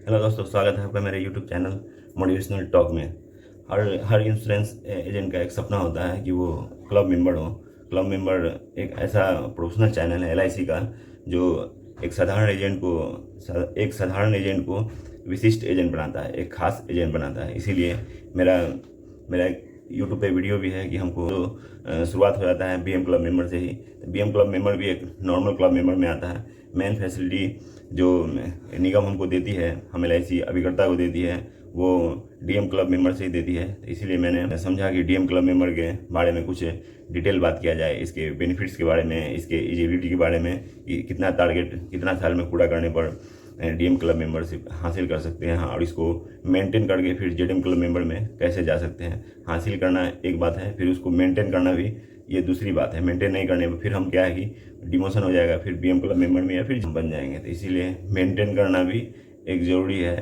Hello दोस्तों, स्वागत है आपका मेरे यूट्यूब चैनल मोटिवेशनल टॉक में। हर इंश्योरेंस एजेंट का एक सपना होता है कि वो क्लब मेंबर हो। क्लब मेंबर एक ऐसा प्रोफेशनल चैनल है एलआईसी का, जो एक साधारण एजेंट को विशिष्ट एजेंट बनाता है, एक खास एजेंट बनाता है। इसीलिए मेरा मेरा यूट्यूब पे वीडियो भी है कि हमको शुरुआत हो जाता है बीएम क्लब मेंबर से ही। बीएम क्लब मेंबर भी एक नॉर्मल क्लब मेंबर में आता है। मेन फैसिलिटी जो निगम हमको देती है, हम एलआईसी अभिकर्ता को देती है, वो डीएम क्लब मेंबर से ही देती है। तो इसीलिए मैंने समझा कि डीएम क्लब मेंबर के बारे में कुछ डिटेल बात किया जाए, इसके बेनिफिट्स के बारे में, इसके एलिजिबिलिटी के बारे में, कि कितना टारगेट कितना साल में पूरा करने पर डीएम क्लब मेंबरशिप हासिल कर सकते हैं, और इसको मेंटेन करके फिर जेडीएम क्लब मेंबर में कैसे जा सकते हैं। हासिल करना एक बात है, फिर उसको मेंटेन करना भी ये दूसरी बात है। मेंटेन नहीं करने पर फिर हम क्या है कि डिमोशन हो जाएगा, फिर बीएम क्लब मेंबर में या फिर हम बन जाएंगे। तो इसीलिए मेंटेन करना भी एक ज़रूरी है।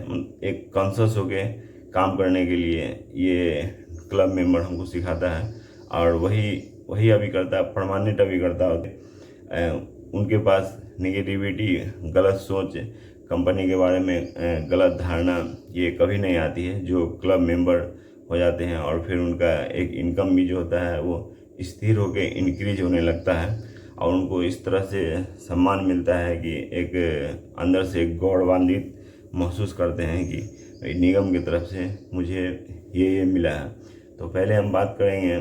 एक कॉन्शस होके काम करने के लिए ये क्लब मेंबर हमको सिखाता है। और वही वही अभिकर्ता, परमानेंट अभिकर्ता होते, उनके पास निगेटिविटी, गलत सोच, कंपनी के बारे में गलत धारणा ये कभी नहीं आती है, जो क्लब मेंबर हो जाते हैं। और फिर उनका एक इनकम भी जो होता है वो स्थिर होकर इंक्रीज होने लगता है, और उनको इस तरह से सम्मान मिलता है कि एक अंदर से गौरवान्वित महसूस करते हैं कि निगम की तरफ से मुझे ये मिला है। तो पहले हम बात करेंगे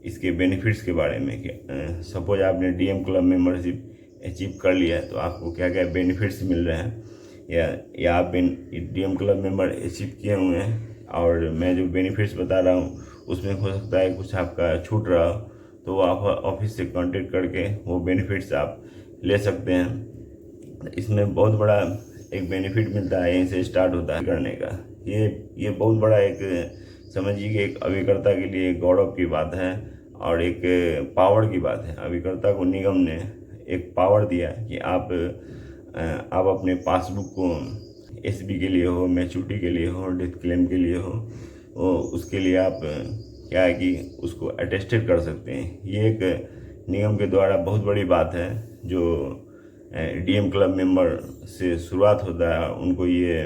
इसके बेनिफिट्स के बारे में कि सपोज आपने डीएम क्लब मेंबरशिप अचीव कर लिया है तो आपको क्या क्या बेनिफिट्स मिल रहे हैं, या आप डीएम क्लब मेंबर अचीव किए हुए हैं और मैं जो बेनिफिट्स बता रहा हूँ उसमें हो सकता है कुछ आपका छूट रहा हो, तो आप ऑफिस से कांटेक्ट करके वो बेनिफिट्स आप ले सकते हैं। इसमें बहुत बड़ा एक बेनिफिट मिलता है, यहीं से स्टार्ट होता है करने का। ये बहुत बड़ा एक समझिए कि एक अभिकर्ता के लिए गौरव की बात है और एक पावर की बात है। अभिकर्ता को निगम ने एक पावर दिया कि आप अपने पासबुक को एसबी के लिए हो, मैच्योरिटी के लिए हो, डेथ क्लेम के लिए हो, उसके लिए आप क्या है कि उसको अटेस्टेड कर सकते हैं। ये एक निगम के द्वारा बहुत बड़ी बात है। जो डीएम क्लब मेंबर से शुरुआत होता है उनको ये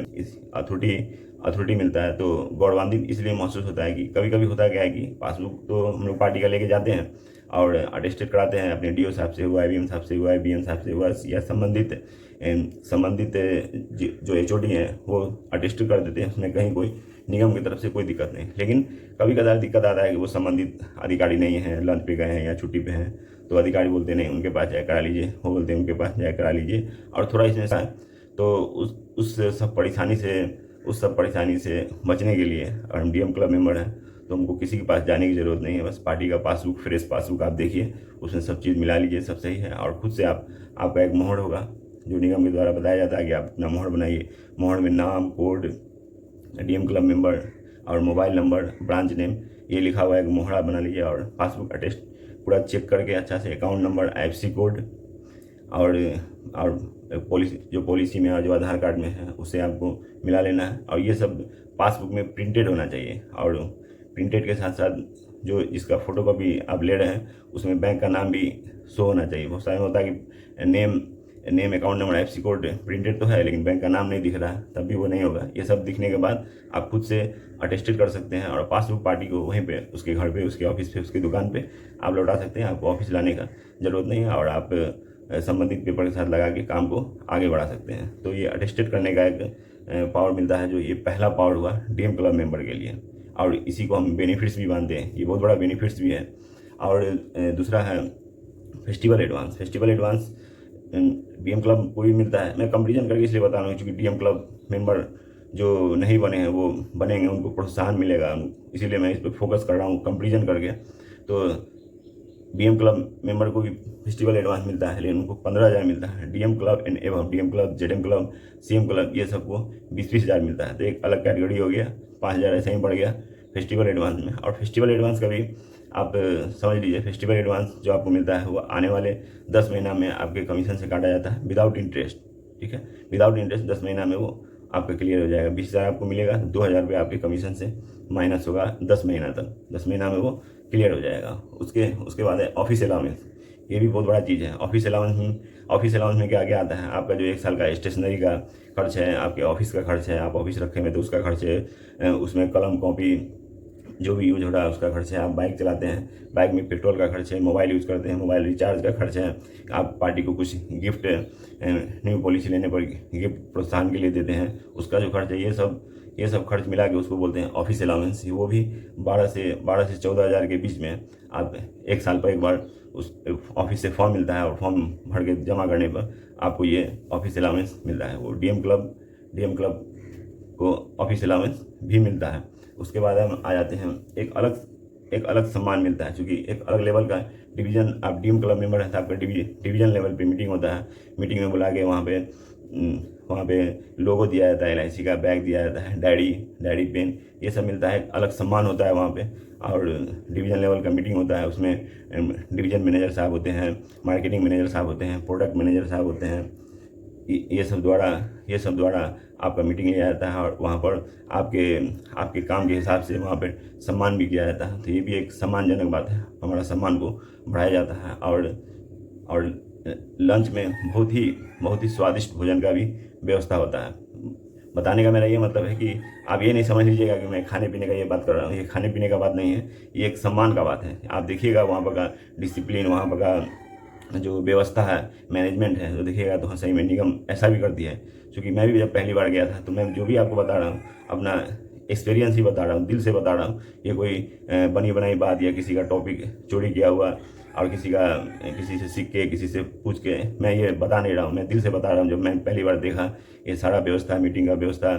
अथॉरिटी मिलता है, तो गौरवान्वित इसलिए महसूस होता है कि कभी कभी होता क्या है कि पासबुक तो हम लोग पार्टी का लेके जाते हैं और अटेस्टेड कराते हैं, अपने डीओ साहब से हुआ है, बीएम साहब से हुआ है, बीएम साहब से हुआ है, या संबंधित जो एचओडी हैं वो अटेस्ट कर देते हैं, उसमें कहीं कोई निगम की तरफ से कोई दिक्कत नहीं। लेकिन कभी कदार दिक्कत आता है कि वो संबंधित अधिकारी नहीं है, लंच पे गए हैं या छुट्टी पे हैं, तो अधिकारी बोलते नहीं उनके पास जाए करा लीजिए, वो बोलते हैं उनके पास जाए करा लीजिए। और थोड़ा इसमें तो उस सब परेशानी से बचने के लिए, और हम डीएम क्लब मेंबर हैं तो हमको किसी के पास जाने की ज़रूरत नहीं है। बस पार्टी का पासबुक, फ्रेश पासबुक आप देखिए, उसमें सब चीज़ मिला लीजिए, सब सही है। और खुद से आपका एक मोहर होगा जो निगम के द्वारा बताया जाता है कि आप अपना मोहर बनाइए। मोहर में नाम, कोड, डीएम क्लब मेंबर और मोबाइल नंबर, ब्रांच नेम, ये लिखा हुआ एक मोहरा बना लीजिए। और पासबुक अटेस्ट पूरा चेक करके अच्छा से अकाउंट नंबर, आईएफएससी कोड और पॉलिसी में और जो आधार कार्ड में है उससे आपको मिला लेना है। और ये सब पासबुक में प्रिंटेड होना चाहिए, और प्रिंटेड के साथ साथ जो जिसका फोटोकॉपी आप ले रहे हैं उसमें बैंक का नाम भी शो होना चाहिए। बहुत सारे में होता है कि name, account number, IFSC code printed तो है लेकिन बैंक का नाम नहीं दिख रहा है, तब भी वो नहीं होगा। ये सब दिखने के बाद आप खुद से अटेस्टेड कर सकते हैं, और पासबुक पार्टी को वहीं पे उसके घर पे, उसके ऑफिस पे, उसकी दुकान पे आप लौटा सकते हैं। आपको ऑफिस लाने का ज़रूरत नहीं है, और आप संबंधित पेपर के साथ लगा के काम को आगे बढ़ा सकते हैं। तो ये अटेस्टेड करने का एक पावर मिलता है, जो ये पहला पावर हुआ डीएम क्लब मेंबर के लिए, और इसी को हम बेनिफिट्स भी मानते हैं। ये बहुत बड़ा बेनिफिट्स भी है। और दूसरा है फेस्टिवल एडवांस डीएम क्लब को भी मिलता है। मैं कंपेरिजन करके इसलिए बता रहा हूँ क्योंकि डीएम क्लब मेंबर जो नहीं बने हैं वो बनेंगे, उनको प्रोत्साहन मिलेगा, इसीलिए मैं इस पर फोकस कर रहा हूँ कंपेरिजन करके। तो डीएम क्लब मेंबर को भी फेस्टिवल एडवांस मिलता है, लेकिन उनको 15,000 मिलता है। डीएम क्लब एंड एवं DM club, ZM club, CM club, ये सबको 20,000 मिलता है। तो एक अलग कैटेगरी हो गया, 5,000 ऐसे ही बढ़ गया फेस्टिवल एडवांस में। और फेस्टिवल एडवांस का भी आप समझ लीजिए, फेस्टिवल एडवांस जो आपको मिलता है वो आने वाले 10 महीना में आपके कमीशन से काटा जाता है विदाउट इंटरेस्ट। ठीक है, विदाउट इंटरेस्ट 10 महीना में वो आपका क्लियर हो जाएगा। 20,000 आपको मिलेगा, 2,000 रुपये आपके कमीशन से माइनस होगा 10 महीना तक। 10 महीना में वो क्लियर हो जाएगा। उसके बाद है ऑफिस अलाउंस। ये भी बहुत बड़ा चीज़ है। ऑफिस अलाउंस में ऑफिस अलाउंस में क्या क्या आता है, आपका जो 1 साल का स्टेशनरी का खर्च है, आपके ऑफिस का खर्च है, आप ऑफिस रखे हुए तो उसका खर्च है, उसमें कलम कॉपी जो भी यूज हो रहा है उसका खर्च है, आप बाइक चलाते हैं, बाइक में पेट्रोल का खर्च है, मोबाइल यूज़ करते हैं, मोबाइल रिचार्ज का खर्च है, आप पार्टी को कुछ गिफ्ट न्यू पॉलिसी लेने पर गिफ्ट प्रोत्साहन के लिए देते हैं, उसका जो खर्च है, ये सब खर्च मिला के उसको बोलते हैं ऑफिस अलाउंस। वो भी 12 से 14 हज़ार के बीच में। आप 1 साल पर एक बार उस ऑफिस से फॉर्म मिलता है और फॉर्म भर के जमा करने पर आपको ये ऑफिस अलाउंस मिलता है। वो डीएम क्लब को ऑफिस अलाउंस भी मिलता है। उसके बाद हम आ जाते हैं एक अलग सम्मान मिलता है, क्योंकि एक अलग लेवल का डिवीज़न, आप डीएम क्लब मेंबर है तो आपका डिवीज़न लेवल पे मीटिंग होता है। मीटिंग में बुला के वहाँ पे लोगो दिया जाता है, LIC का बैग दिया जाता है, डायरी पेन, ये सब मिलता है, अलग सम्मान होता है वहाँ पे। और डिवीज़न लेवल का मीटिंग होता है, उसमें डिवीज़न मैनेजर साहब होते हैं, मार्केटिंग मैनेजर साहब होते हैं, प्रोडक्ट मैनेजर साहब होते हैं। ये सब द्वारा आपका मीटिंग लिया जाता है और वहाँ पर आपके काम के हिसाब से वहाँ पर सम्मान भी किया जाता है। तो ये भी एक सम्मानजनक बात है, हमारा सम्मान को बढ़ाया जाता है। और लंच में बहुत ही स्वादिष्ट भोजन का भी व्यवस्था होता है। बताने का मेरा ये मतलब है कि आप ये नहीं समझ लीजिएगा कि मैं खाने पीने का ये बात कर रहा हूँ, ये खाने पीने का बात नहीं है, ये एक सम्मान का बात है। आप देखिएगा वहाँ पर का डिसिप्लिन, वहाँ पर का जो व्यवस्था है, मैनेजमेंट है, तो देखिएगा तो सही में निगम ऐसा भी करती है। क्योंकि मैं भी जब पहली बार गया था तो मैं जो भी आपको बता रहा हूँ अपना एक्सपीरियंस ही बता रहा हूँ, दिल से बता रहा हूँ। ये कोई बनी बनाई बात या किसी का टॉपिक चोरी किया हुआ और किसी से सीख के, किसी से पूछ के मैं ये बता नहीं रहा हूँ, मैं दिल से बता रहा हूँ। जब मैं पहली बार देखा ये सारा व्यवस्था, मीटिंग का व्यवस्था,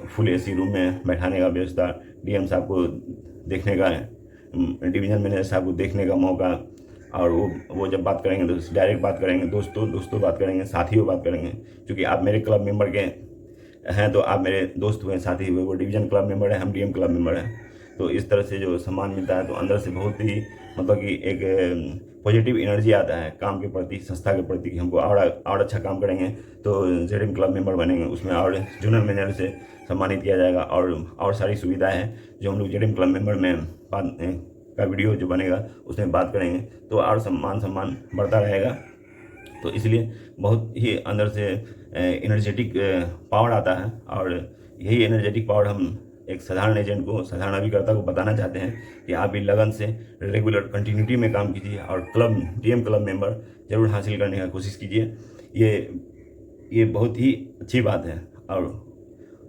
फुल AC रूम में बैठाने का व्यवस्था, DM साहब को देखने का, डिवीज़न मैनेजर साहब को देखने का मौका, और वो जब बात करेंगे तो डायरेक्ट बात करेंगे, दोस्तों बात करेंगे, साथियों बात करेंगे। क्योंकि आप मेरे क्लब मेंबर के हैं तो आप मेरे दोस्त हुए, साथी हुए। वो डिवीज़न क्लब मेंबर है, हम DM क्लब मेंबर हैं। तो इस तरह से जो सम्मान मिलता है तो अंदर से बहुत ही मतलब कि एक पॉजिटिव एनर्जी आता है काम के प्रति, संस्था के प्रति, कि हमको और अच्छा काम करेंगे तो ZM क्लब मेंबर बनेंगे, उसमें और जूनियर मैनेजर से सम्मानित किया जाएगा और सारी सुविधाएं हैं जो हम लोग ZM क्लब मेंबर में का वीडियो जो बनेगा उसमें बात करेंगे तो और सम्मान बढ़ता रहेगा। तो इसलिए बहुत ही अंदर से एनर्जेटिक पावर आता है। और यही एनर्जेटिक पावर हम एक साधारण एजेंट को, साधारण अभिकर्ता को बताना चाहते हैं कि आप भी लगन से रेगुलर कंटिन्यूटी में काम कीजिए और DM क्लब मेंबर जरूर हासिल करने का कोशिश कीजिए। ये बहुत ही अच्छी बात है। और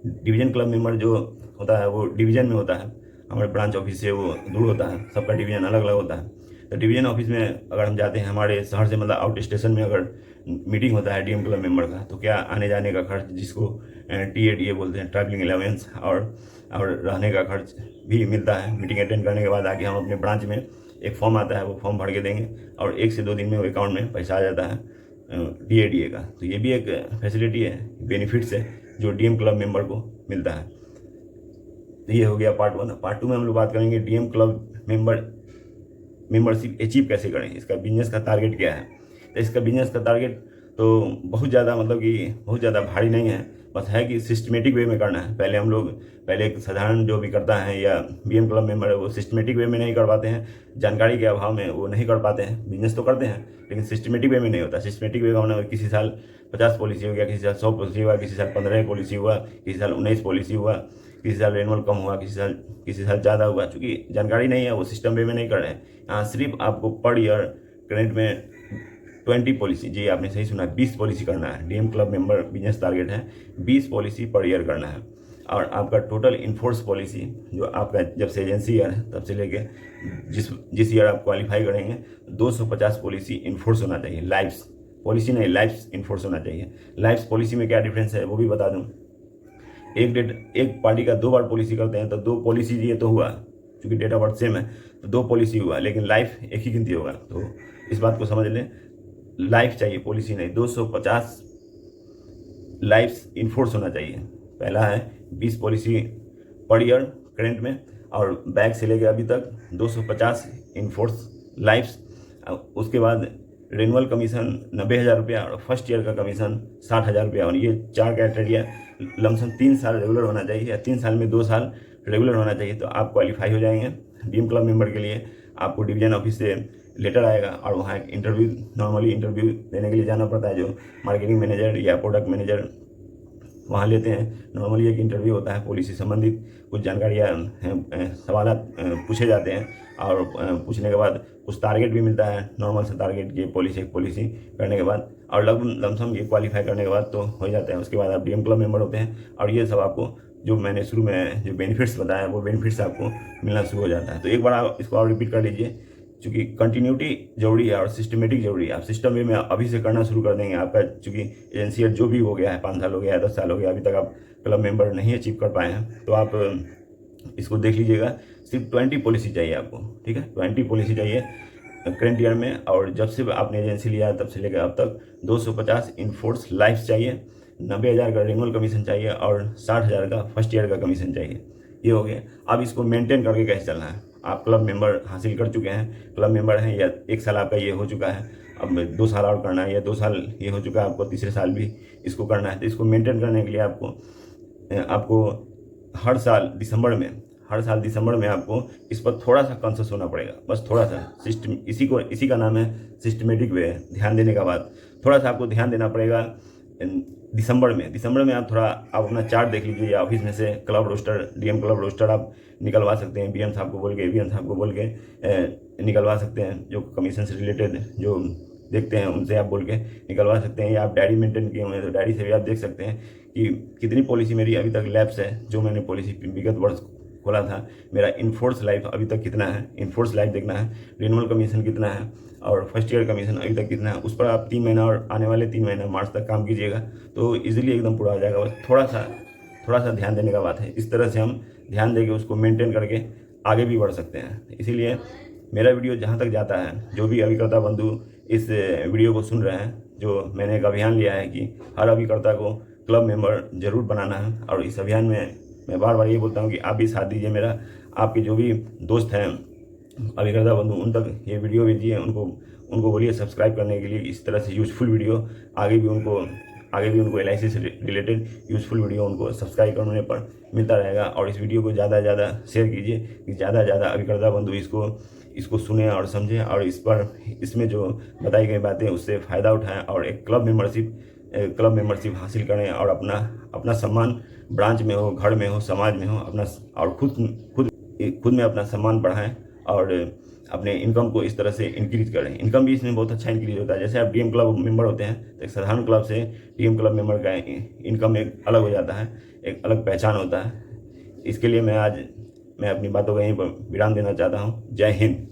डिवीज़न क्लब मेंबर जो होता है वो डिवीज़न में होता है, हमारे ब्रांच ऑफिस से वो दूर होता है, सबका डिवीज़न अलग अलग होता है। तो डिवीज़न ऑफिस में अगर हम जाते हैं, हमारे शहर से मतलब आउट स्टेशन में अगर मीटिंग होता है DM क्लब मेंबर का, तो क्या आने जाने का खर्च, जिसको TADA बोलते हैं, ट्रैवलिंग अलाउंस, और रहने का खर्च भी मिलता है। मीटिंग अटेंड करने के बाद आके हम अपने ब्रांच में एक फॉर्म आता है, वो फॉर्म भर के देंगे और 1 से 2 दिन में वो अकाउंट में पैसा आ जाता है TADA का। तो ये भी एक फैसिलिटी है, बेनिफिट्स है जो DM क्लब मेंबर को मिलता है। तो ये हो गया पार्ट 1। पार्ट 2 में हम लोग बात करेंगे DM क्लब मेंबरशिप अचीव कैसे करें, इसका बिजनेस का टारगेट क्या है। तो इसका बिजनेस का टारगेट तो बहुत ज़्यादा मतलब कि बहुत ज़्यादा भारी नहीं है, बस है कि सिस्टमेटिक वे में करना है। पहले एक साधारण जो भी करता है या BM क्लब मेंबर है वो सिस्टमेटिक वे में नहीं कर पाते हैं, जानकारी के अभाव में वो नहीं कर पाते हैं। बिजनेस तो करते हैं लेकिन सिस्टमेटिक वे में नहीं होता। सिस्टमेटिक वे का होना, किसी साल 50 पॉलिसी हो गया, किसी साल 100 पॉलिसी हुआ, किसी साल 15 पॉलिसी हुआ, किसी साल 19 पॉलिसी हुआ, किसी साल रेनुअल कम हुआ, किसी साल ज़्यादा हुआ। चूँकि जानकारी नहीं है वो सिस्टम वे में नहीं कर रहे हैं। यहाँ सिर्फ आपको पर ईयर करेंट में 20 पॉलिसी, जी आपने सही सुना, 20 पॉलिसी करना है। DM club member business target है 20 पॉलिसी पर ईयर करना है। और आपका टोटल इन्फोर्स पॉलिसी जो आपका जब से एजेंसी ईयर है तब से लेके जिस ईयर आप क्वालिफाई करेंगे 250 पॉलिसी इन्फोर्स होना चाहिए। लाइफ्स पॉलिसी नहीं, लाइफ्स इन्फोर्स होना चाहिए। लाइफ्स पॉलिसी में क्या डिफरेंस है वो भी बता दूँ। एक पार्टी का 2 बार पॉलिसी करते हैं तो 2 पॉलिसी ये तो हुआ, क्योंकि डेट ऑफ बर्थ सेम है तो 2 पॉलिसी हुआ, लेकिन लाइफ एक ही गिनती होगा। तो इस बात को समझ लें, लाइफ चाहिए, पॉलिसी नहीं। 250 लाइफ्स इन्फोर्स होना चाहिए। पहला है 20 पॉलिसी पर ईयर करेंट में, और बैक से लेकर अभी तक 250 इन्फोर्स लाइफ्स। उसके बाद रेनुअल कमीशन 90,000 रुपया और फर्स्ट ईयर का कमीशन 60,000 रुपया। और ये 4 क्राइटेरिया लमसम 3 साल रेगुलर होना चाहिए या 3 साल में 2 साल रेगुलर होना चाहिए, तो आप क्वालिफाई हो जाएंगे DM क्लब मेंबर के लिए। आपको डिवीज़न ऑफिस से लेटर आएगा और वहाँ एक इंटरव्यू, नॉर्मली इंटरव्यू देने के लिए जाना पड़ता है, जो मार्केटिंग मैनेजर या प्रोडक्ट मैनेजर वहाँ लेते हैं। नॉर्मली एक इंटरव्यू होता है, पॉलिसी संबंधित कुछ जानकारियाँ सवाल पूछे जाते हैं और पूछने के बाद कुछ टारगेट भी मिलता है, नॉर्मल से टारगेट ये पॉलिसी करने के बाद, और लगभग लमसम ये क्वालिफाई करने के बाद तो हो जाते हैं। उसके बाद आप डीएम क्लब मेंबर होते हैं और ये सब आपको जो मैंने शुरू में जो बेनिफिट्स बताया वो बेनिफिट्स आपको मिलना शुरू हो जाता है। तो एक बार आप इसको और रिपीट कर लीजिए, चूँकि कंटिन्यूटी जरूरी है और सिस्टमेटिक जरूरी है। आप सिस्टम वे में अभी से करना शुरू कर देंगे, आपका चूँकि एजेंसी जो भी हो गया है, 5 साल हो गया है, 10 साल हो गया, अभी तक आप क्लब मेंबर नहीं अचीव कर पाए हैं, तो आप इसको देख लीजिएगा। सिर्फ 20 पॉलिसी चाहिए आपको, ठीक है, 20 पॉलिसी चाहिए करेंट ईयर में। और जब से आपने एजेंसी लिया है तब से लेकर अब तक 250 इनफोर्स लाइफ चाहिए, 90,000 का रिन्यूअल कमीशन चाहिए और 60,000 का फर्स्ट ईयर का कमीशन चाहिए। ये हो गया। अब इसको मेंटेन करके कैसे चलना है। आप क्लब मेंबर हासिल कर चुके हैं, क्लब मेंबर हैं, या 1 साल आपका ये हो चुका है, अब 2 साल और करना है, या 2 साल ये हो चुका है आपको, तीसरे साल भी इसको करना है। तो इसको मेंटेन करने के लिए आपको हर साल दिसंबर में आपको इस पर थोड़ा सा कॉन्शियस होना पड़ेगा, बस थोड़ा सा। सिस्टम इसी का नाम है सिस्टमेटिक वे, ध्यान देने का बाद थोड़ा सा आपको ध्यान देना पड़ेगा। दिसंबर में आप अपना चार्ट देख लीजिए, या ऑफिस में से club roster, DM club roster आप निकलवा सकते हैं, बीएम साहब को बोल के, एवीएम साहब को बोल के निकलवा सकते हैं। जो कमीशन से रिलेटेड जो देखते हैं उनसे आप बोल के निकलवा सकते हैं, या आप डायरी मेंटेन किए हुए हैं तो डायरी से भी आप देख सकते हैं कि कितनी पॉलिसी मेरी अभी तक लैप्स है। जो मैंने पॉलिसी विगत वर्ष खोला था, मेरा इनफोर्स लाइफ अभी तक कितना है, इनफोर्स लाइफ देखना है, रिन्यूअल कमीशन कितना है और फर्स्ट ईयर कमीशन अभी तक कितना है। उस पर आप 3 महीना और आने वाले 3 महीना मार्च तक काम कीजिएगा तो इजीली एकदम पूरा हो जाएगा। बस थोड़ा सा ध्यान देने का बात है। इस तरह से हम ध्यान देके उसको मेंटेन करके आगे भी बढ़ सकते हैं। इसीलिए मेरा वीडियो जहाँ तक जाता है, जो भी अभिकर्ता बंधु इस वीडियो को सुन रहे हैं, जो मैंने एक अभियान लिया है कि हर अभिकर्ता को क्लब मेंबर जरूर बनाना है, और इस अभियान में मैं बार बार ये बोलता हूँ कि आप भी साथ दीजिए मेरा। आपके जो भी दोस्त हैं अभिकर्ता बंधु, उन तक ये वीडियो भेजिए, उनको बोलिए सब्सक्राइब करने के लिए। इस तरह से यूजफुल वीडियो आगे भी उनको LIC से रिलेटेड यूजफुल वीडियो उनको सब्सक्राइब करने पर मिलता रहेगा। और इस वीडियो को ज़्यादा से ज़्यादा शेयर कीजिए कि ज़्यादा से ज़्यादा अभिकर्ता बंधु इसको सुने और समझें, और इसमें जो बताई गई बातें उससे फ़ायदा उठाएं और एक क्लब मेंबरशिप हासिल करें, और अपना सम्मान ब्रांच में हो, घर में हो, समाज में हो, अपना और खुद में अपना सम्मान बढ़ाएं और अपने इनकम को इस तरह से इंक्रीज करें। इनकम भी इसमें बहुत अच्छा इंक्रीज होता है। जैसे आप डीएम क्लब मेंबर होते हैं तो एक साधारण क्लब से डीएम क्लब मेंबर का इनकम एक अलग हो जाता है, एक अलग पहचान होता है। इसके लिए मैं अपनी बातों को यहीं पर विराम देना चाहता हूँ। जय हिंद।